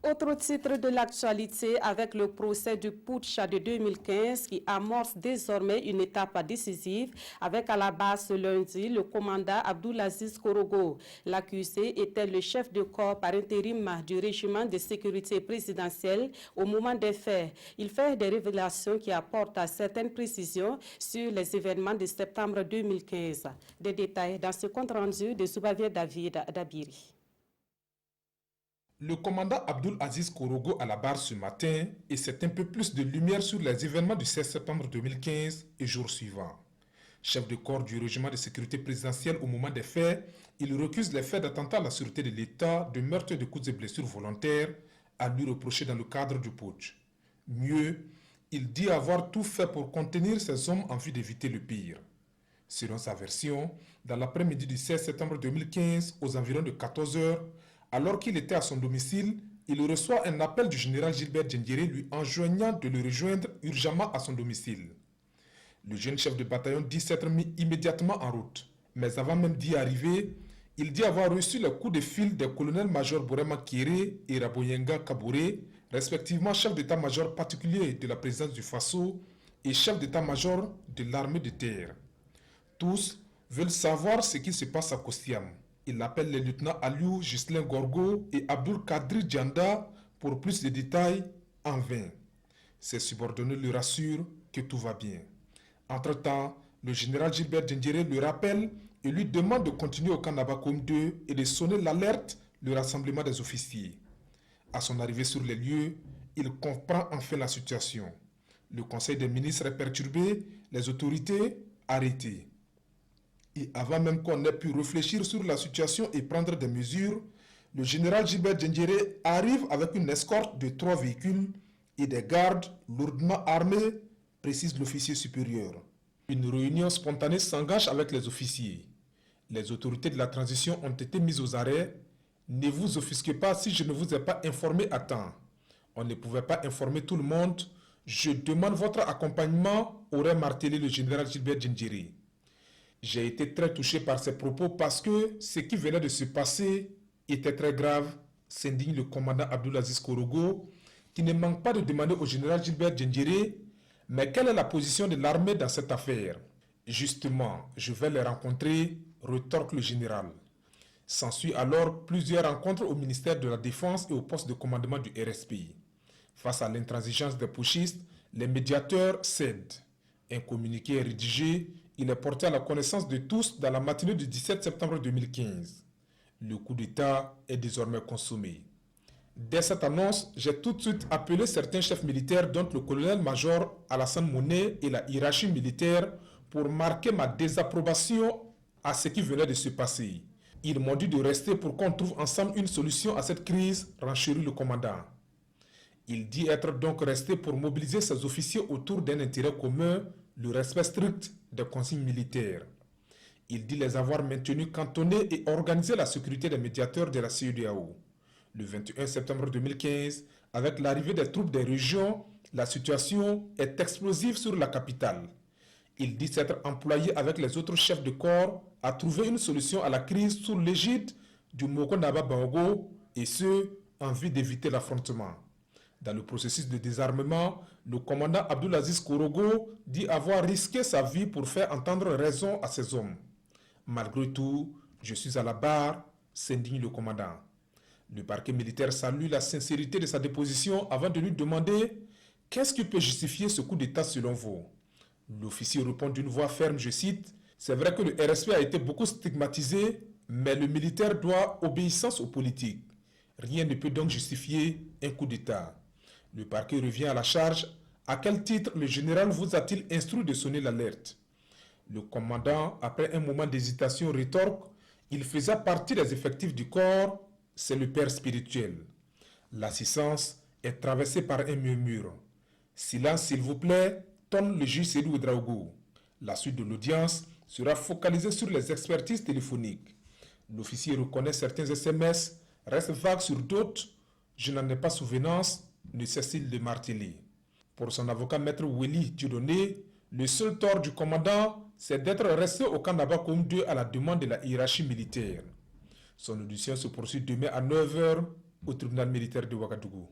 Autre titre de l'actualité avec le procès du putsch de 2015 qui amorce désormais une étape décisive avec à la base ce lundi le commandant Abdulaziz Korogo. L'accusé était le chef de corps par intérim du régiment de sécurité présidentielle au moment des faits. Il fait des révélations qui apportent certaines précisions sur les événements de septembre 2015. Des détails dans ce compte rendu de Zoubavier David Dabiri. Le commandant Abdul Aziz Korogo à la barre ce matin et c'est un peu plus de lumière sur les événements du 16 septembre 2015 et jours suivants. Chef de corps du régiment de sécurité présidentielle au moment des faits, il recuse les faits d'attentat à la sûreté de l'État, de meurtre et de coups et blessures volontaires à lui reprocher dans le cadre du putsch. Mieux, il dit avoir tout fait pour contenir ces hommes en vue d'éviter le pire. Selon sa version, dans l'après-midi du 16 septembre 2015, aux environs de 14 h, alors qu'il était à son domicile, il reçoit un appel du général Gilbert Diendéré lui enjoignant de le rejoindre urgemment à son domicile. Le jeune chef de bataillon dit s'être mis immédiatement en route, mais avant même d'y arriver, il dit avoir reçu le coup de fil des colonels-majors Borema Kéré et Raboyenga Kabouré, respectivement chef d'état-major particulier de la présidence du Faso et chef d'état-major de l'armée de terre. Tous veulent savoir ce qui se passe à Kostiam. Il appelle les lieutenants Aliou Ghislain Gorgo et Abdul Kadri Djanda pour plus de détails en vain. Ses subordonnés lui rassurent que tout va bien. Entre-temps, le général Gilbert Diendéré le rappelle et lui demande de continuer au camp Nabakoum 2 et de sonner l'alerte, le rassemblement des officiers. À son arrivée sur les lieux, il comprend enfin la situation. Le conseil des ministres est perturbé, les autorités arrêtées. Et avant même qu'on ait pu réfléchir sur la situation et prendre des mesures, le général Gilbert Diendéré arrive avec une escorte de 3 véhicules et des gardes lourdement armés, précise l'officier supérieur. Une réunion spontanée s'engage avec les officiers. Les autorités de la transition ont été mises aux arrêts. Ne vous offusquez pas si je ne vous ai pas informé à temps. On ne pouvait pas informer tout le monde. Je demande votre accompagnement, aurait martelé le général Gilbert Diendéré. J'ai été très touché par ces propos parce que ce qui venait de se passer était très grave, s'indigne le commandant Abdulaziz Korogo, qui ne manque pas de demander au général Gilbert Diendéré « Mais quelle est la position de l'armée dans cette affaire ?» Justement, je vais les rencontrer, retorque le général. S'ensuit alors plusieurs rencontres au ministère de la Défense et au poste de commandement du RSPI. Face à l'intransigeance des putschistes, les médiateurs cèdent. Un communiqué est rédigé. Il est porté à la connaissance de tous dans la matinée du 17 septembre 2015. Le coup d'État est désormais consommé. Dès cette annonce, j'ai tout de suite appelé certains chefs militaires, dont le colonel-major Alassane Mouné et la hiérarchie militaire, pour marquer ma désapprobation à ce qui venait de se passer. Ils m'ont dit de rester pour qu'on trouve ensemble une solution à cette crise, renchérit le commandant. Il dit être donc resté pour mobiliser ses officiers autour d'un intérêt commun, le respect strict des consignes militaires. Il dit les avoir maintenus cantonnés et organiser la sécurité des médiateurs de la CEDEAO. Le 21 septembre 2015, avec l'arrivée des troupes des régions, la situation est explosive sur la capitale. Il dit s'être employé avec les autres chefs de corps à trouver une solution à la crise sous l'égide du Moko Naba Bango et ce, en vue d'éviter l'affrontement. Dans le processus de désarmement, le commandant Abdulaziz Korogo dit avoir risqué sa vie pour faire entendre raison à ses hommes. Malgré tout, je suis à la barre, s'indigne le commandant. Le parquet militaire salue la sincérité de sa déposition avant de lui demander « Qu'est-ce qui peut justifier ce coup d'État selon vous ?» L'officier répond d'une voix ferme, je cite, « C'est vrai que le RSP a été beaucoup stigmatisé, mais le militaire doit obéissance aux politiques. Rien ne peut donc justifier un coup d'État. » Le parquet revient à la charge. À quel titre le général vous a-t-il instruit de sonner l'alerte? Le commandant, après un moment d'hésitation, rétorque « Il faisait partie des effectifs du corps, c'est le père spirituel. » L'assistance est traversée par un murmure. « Silence s'il vous plaît », tonne le juge Sédou Ouedraogo. La suite de l'audience sera focalisée sur les expertises téléphoniques. L'officier reconnaît certains SMS, reste vague sur d'autres. Je n'en ai pas souvenance, ne cesse-t-il de marteler. Pour son avocat maître Willy Dieudonné, le seul tort du commandant, c'est d'être resté au camp Nabakoum 2 à la demande de la hiérarchie militaire. Son audition se poursuit demain à 9 h au tribunal militaire de Ouagadougou.